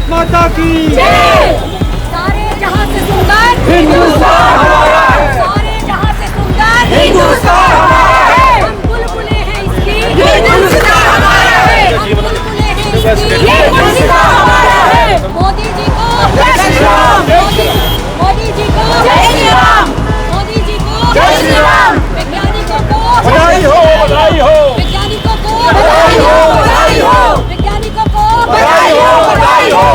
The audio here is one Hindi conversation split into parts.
भारत माता की जय। सारे जहां से सुंदर हिंदुस्तान हमारा है। सारे जहां से सुंदर हिंदुस्तान हमारा है। हम बुलबुले हैं इसकी हिंदुस्तान हमारा है। हम बुलबुले हैं इसकी हिंदुस्तान हमारा है। मोदी जी को जय श्री राम। मोदी जी को जय श्री राम। मोदी जी को जय श्री राम। वैज्ञानिकों को बधाई हो, बधाई हो, वैज्ञानिकों को बधाई हो, बधाई हो, वैज्ञानिकों को बधाई हो, बधाई हो।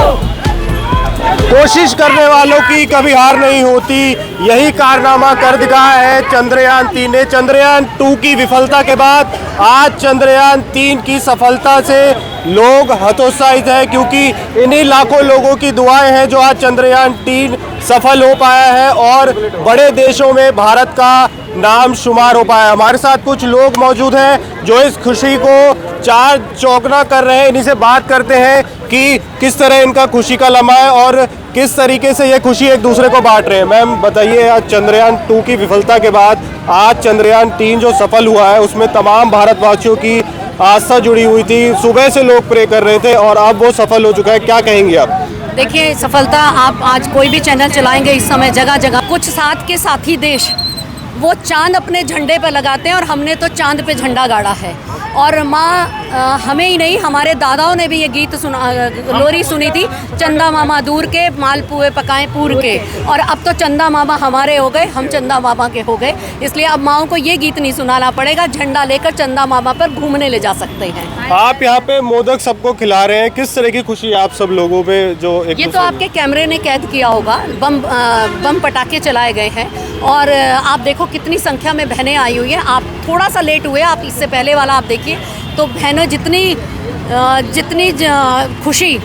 कोशिश करने वालों की कभी हार नहीं होती, यही कारनामा कर दिखाया है चंद्रयान 3 ने। चंद्रयान 2 की विफलता के बाद आज चंद्रयान 3 की सफलता से लोग हतोत्साहित हैं, क्योंकि इन्हीं लाखों लोगों की दुआएं हैं जो आज चंद्रयान 3 सफल हो पाया है और बड़े देशों में भारत का नाम शुमार हो पाया। हमारे साथ कुछ लोग मौजूद हैं जो इस खुशी को चार चौगना कर रहे हैं। इन्हीं से बात करते हैं कि किस तरह इनका खुशी का लम्हा है और किस तरीके से ये खुशी एक दूसरे को बांट रहे हैं। मैम बताइए, आज चंद्रयान 2 की विफलता के बाद आज चंद्रयान 3 जो सफल हुआ है उसमें तमाम भारतवासियों की आस्था जुड़ी हुई थी, सुबह से लोग प्रे कर रहे थे और अब वो सफल हो चुका है, क्या कहेंगे आप? देखिए, सफलता आप आज कोई भी चैनल चलाएंगे इस समय जगह जगह कुछ साथ के साथी देश वो चांद अपने झंडे पर लगाते हैं और हमने तो चांद पे झंडा गाड़ा है। और माँ हमें ही नहीं, हमारे दादाओं ने भी ये गीत सुना, लोरी सुनी थी, चंदा मामा दूर के मालपुए पकाएं पूर के। और अब तो चंदा मामा हमारे हो गए, हम चंदा मामा के हो गए, इसलिए अब माओ को ये गीत नहीं सुनाना पड़ेगा, झंडा लेकर चंदा मामा पर घूमने ले जा सकते हैं। आप यहाँ पे मोदक सबको खिला रहे हैं, किस तरह की खुशी आप सब लोगों पे जो एक ये तो आपके कैमरे ने कैद किया होगा, बम पटाखे चलाए गए हैं और आप देखो कितनी संख्या में बहनें आई हुई हैं। आप थोड़ा सा लेट हुए, आप इससे पहले वाला आप देखिए तो बहनें जितनी खुशी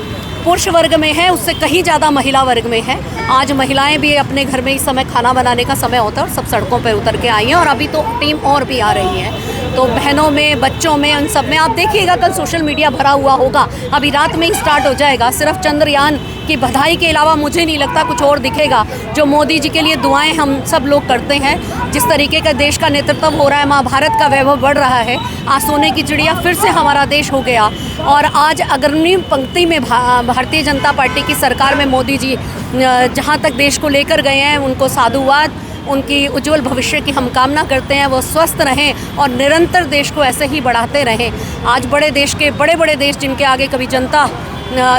पुरुष वर्ग में है उससे कहीं ज़्यादा महिला वर्ग में है। आज महिलाएं भी अपने घर में इस समय खाना बनाने का समय होता है और सब सड़कों पर उतर के आई हैं और अभी तो टीम और भी आ रही है। तो बहनों में, बच्चों में, उन सब में आप देखिएगा, कल सोशल मीडिया भरा हुआ होगा, अभी रात में ही स्टार्ट हो जाएगा। सिर्फ चंद्रयान की बधाई के अलावा मुझे नहीं लगता कुछ और दिखेगा। जो मोदी जी के लिए दुआएं हम सब लोग करते हैं, जिस तरीके का देश का नेतृत्व हो रहा है, माँ भारत का वैभव बढ़ रहा है, आज सोने की चिड़िया फिर से हमारा देश हो गया। और आज अग्रणी पंक्ति में भारतीय जनता पार्टी की सरकार में मोदी जी जहाँ तक देश को लेकर गए हैं, उनको साधुवाद, उनकी उज्जवल भविष्य की हम कामना करते हैं। वो स्वस्थ रहें और निरंतर देश को ऐसे ही बढ़ाते रहें। आज बड़े देश के बड़े वर्ड जिनके आगे कभी जनता,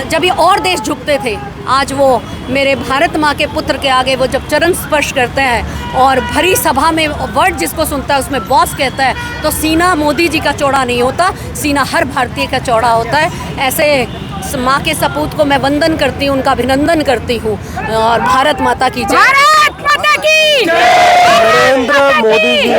जब ये और देश झुकते थे, आज वो मेरे भारत माँ के पुत्र के आगे वो जब चरण स्पर्श करते हैं और भरी सभा में वर्ड जिसको सुनता है उसमें बॉस कहता है, तो सीना मोदी जी का चौड़ा नहीं होता, सीना हर भारतीय का चौड़ा होता है। ऐसे माँ के सपूत को मैं वंदन करती हूँ, उनका अभिनंदन करती हूँ और भारत माता की जय। भारत माता की नरेंद्र मोदी जी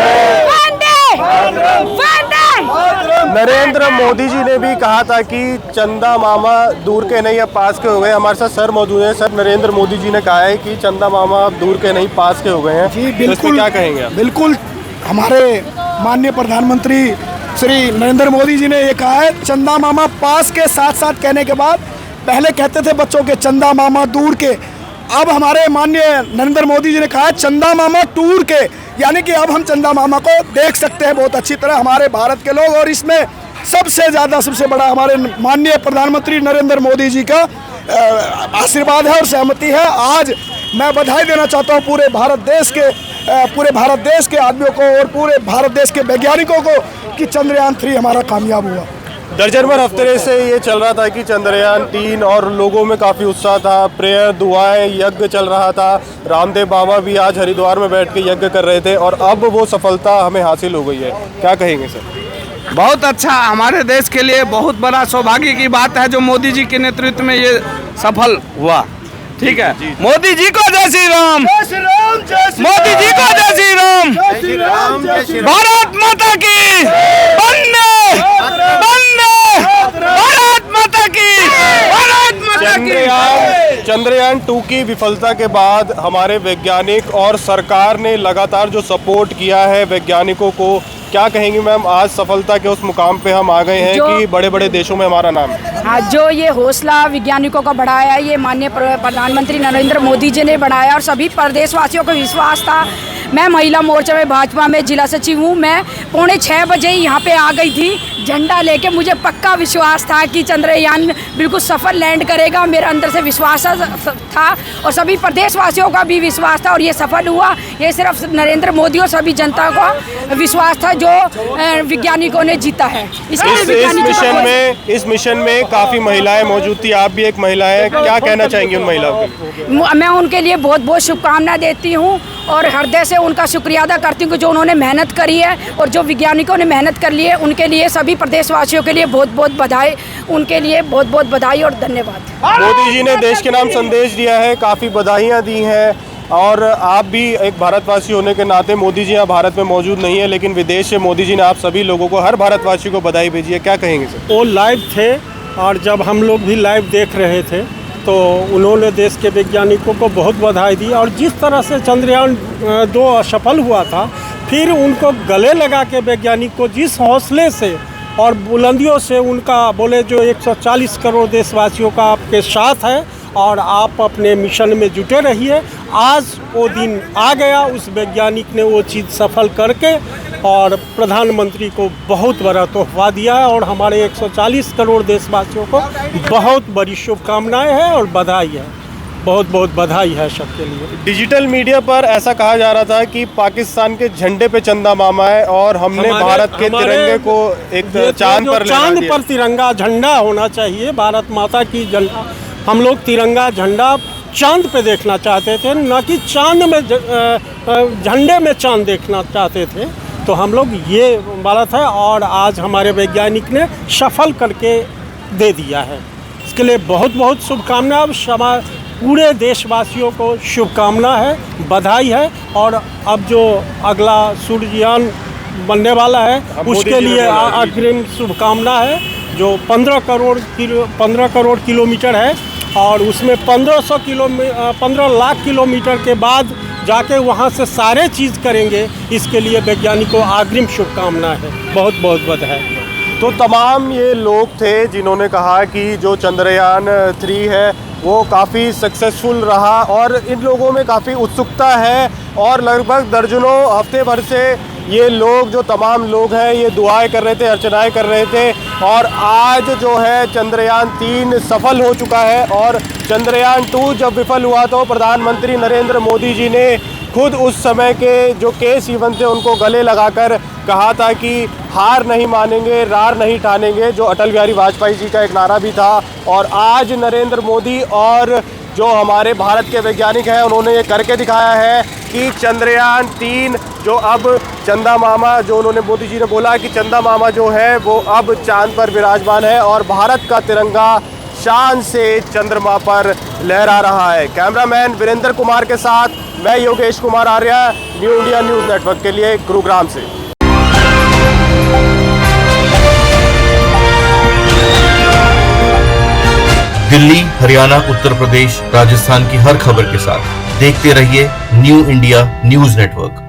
नरेंद्र मोदी जी ने भी कहा था कि चंदा मामा दूर के नहीं अब पास के हो गए। हमारे साथ सर मौजूद हैं। सर, नरेंद्र मोदी जी ने कहा है कि चंदा मामा अब दूर के नहीं पास के हो गए हैं, जी तो इसमें क्या कहेंगे आप? बिल्कुल, हमारे माननीय प्रधानमंत्री श्री नरेंद्र मोदी जी ने ये कहा है, चंदा मामा पास के साथ साथ कहने के बाद पहले कहते थे बच्चों के चंदा मामा दूर के, अब हमारे माननीय नरेंद्र मोदी जी ने कहा है चंदा मामा टूर के, यानी कि अब हम चंदा मामा को देख सकते हैं बहुत अच्छी तरह हमारे भारत के लोग। और इसमें सबसे ज़्यादा, सबसे बड़ा हमारे माननीय प्रधानमंत्री नरेंद्र मोदी जी का आशीर्वाद है और सहमति है। आज मैं बधाई देना चाहता हूँ पूरे भारत देश के आदमियों को और पूरे भारत देश के वैज्ञानिकों को कि चंद्रयान 3 हमारा कामयाब हुआ। दर्जन भर हफ्ते से ये चल रहा था कि चंद्रयान 3 और लोगों में काफ़ी उत्साह था, प्रेयर, दुआएं, यज्ञ चल रहा था। रामदेव बाबा भी आज हरिद्वार में बैठ के यज्ञ कर रहे थे और अब वो सफलता हमें हासिल हो गई है, क्या कहेंगे सर? बहुत अच्छा, हमारे देश के लिए बहुत बड़ा सौभाग्य की बात है जो मोदी जी के नेतृत्व में ये सफल हुआ। ठीक है, मोदी जी को जय श्री राम, मोदी जी को जय श्री राम, भारत माता की वंदे, भारत माता की, भारत माता की। चंद्रयान 2 की विफलता के बाद हमारे वैज्ञानिक और सरकार ने लगातार जो सपोर्ट किया है वैज्ञानिकों को, क्या कहेंगी मैम? आज सफलता के उस मुकाम पे हम आ गए हैं कि बड़े बड़े देशों में हमारा नाम है। हाँ, जो ये हौसला वैज्ञानिकों का बढ़ाया, ये माननीय प्रधानमंत्री नरेंद्र मोदी जी ने बढ़ाया और सभी प्रदेशवासियों को विश्वास था। मैं महिला मोर्चा में भाजपा में जिला सचिव हूँ। मैं 5:45 बजे यहाँ पे आ गई थी झंडा लेके मुझे पक्का विश्वास था कि चंद्रयान बिल्कुल सफल लैंड करेगा। मेरा अंदर से विश्वास था और सभी प्रदेशवासियों का भी विश्वास था और ये सफल हुआ। ये सिर्फ नरेंद्र मोदी और सभी जनता का विश्वास था जो वैज्ञानिकों ने जीता है। इस मिशन में काफ़ी महिलाएं मौजूद थी, आप भी एक महिला हैं, क्या कहना चाहेंगे उन महिलाओं को? मैं उनके लिए बहुत बहुत शुभकामनाएं देती हूँ और हृदय से उनका शुक्रिया अदा करती हूँ कि जो उन्होंने मेहनत करी है और जो वैज्ञानिकों ने मेहनत कर ली है उनके लिए, सभी प्रदेशवासियों के लिए बहुत बहुत बधाई, उनके लिए बहुत बहुत बधाई और धन्यवाद। मोदी जी ने देश के नाम संदेश दिया है, काफ़ी बधाइयाँ दी हैं और आप भी एक भारतवासी होने के नाते, मोदी जी यहाँ भारत में मौजूद नहीं है लेकिन विदेश से मोदी जी ने आप सभी लोगों को, हर भारतवासी को बधाई भेजी है, क्या कहेंगे सर? वो लाइव थे और जब हम लोग भी लाइव देख रहे थे तो उन्होंने देश के वैज्ञानिकों को बहुत बधाई दी और जिस तरह से चंद्रयान 2 असफल हुआ था, फिर उनको गले लगा के वैज्ञानिक को जिस हौसले से और बुलंदियों से उनका बोले जो 140 करोड़ देशवासियों का आपके साथ है और आप अपने मिशन में जुटे रहिए। आज वो दिन आ गया, उस वैज्ञानिक ने वो चीज़ सफल करके और प्रधानमंत्री को बहुत बड़ा तोहफा दिया है और हमारे 140 करोड़ देशवासियों को बहुत बड़ी शुभकामनाएं हैं और बधाई है, बहुत बहुत बधाई है सबके लिए। डिजिटल मीडिया पर ऐसा कहा जा रहा था कि पाकिस्तान के झंडे पे चंदा मामा है और हमने भारत के तिरंगे को एक चांद पर तिरंगा झंडा होना चाहिए, भारत माता की झंडा। हम लोग तिरंगा झंडा चांद पे देखना चाहते थे, न कि चांद में झंडे में चांद देखना चाहते थे। तो हम लोग ये बात है और आज हमारे वैज्ञानिक ने सफल करके दे दिया है, इसके लिए बहुत बहुत शुभकामनाएं। पूरे देशवासियों को शुभकामना है, बधाई है और अब जो अगला सूर्ययान बनने वाला है उसके लिए अग्रिम शुभकामना है, जो 15 करोड़ किलोमीटर है और उसमें 15 लाख किलोमीटर के बाद जाके वहाँ से सारे चीज़ करेंगे, इसके लिए वैज्ञानिकों को अग्रिम शुभकामना है, बहुत बहुत बधाई। तो तमाम ये लोग थे जिन्होंने कहा कि जो चंद्रयान 3 है वो काफ़ी सक्सेसफुल रहा और इन लोगों में काफ़ी उत्सुकता है और लगभग दर्जनों हफ्ते भर से ये लोग, जो तमाम लोग हैं, ये दुआएं कर रहे थे, अर्चनाएं कर रहे थे और आज जो है चंद्रयान 3 सफल हो चुका है। और चंद्रयान 2 जब विफल हुआ तो प्रधानमंत्री नरेंद्र मोदी जी ने खुद उस समय के जो के-7 थे उनको गले लगाकर कहा था कि हार नहीं मानेंगे, रार नहीं ठानेंगे, जो अटल बिहारी वाजपेयी जी का एक नारा भी था। और आज नरेंद्र मोदी और जो हमारे भारत के वैज्ञानिक हैं उन्होंने ये करके दिखाया है कि चंद्रयान 3 जो अब चंदा मामा, जो उन्होंने मोदी जी ने बोला कि चंदा मामा जो है वो अब चांद पर विराजमान है और भारत का तिरंगा शान से चंद्रमा पर लहरा रहा है। कैमरामैन वीरेंद्र कुमार के साथ मैं Yogesh Kumar Arya, new India news network के लिए गुरुग्राम से। दिल्ली, हरियाणा, उत्तर प्रदेश, राजस्थान की हर खबर के साथ देखते रहिए न्यू इंडिया न्यूज़ नेटवर्क।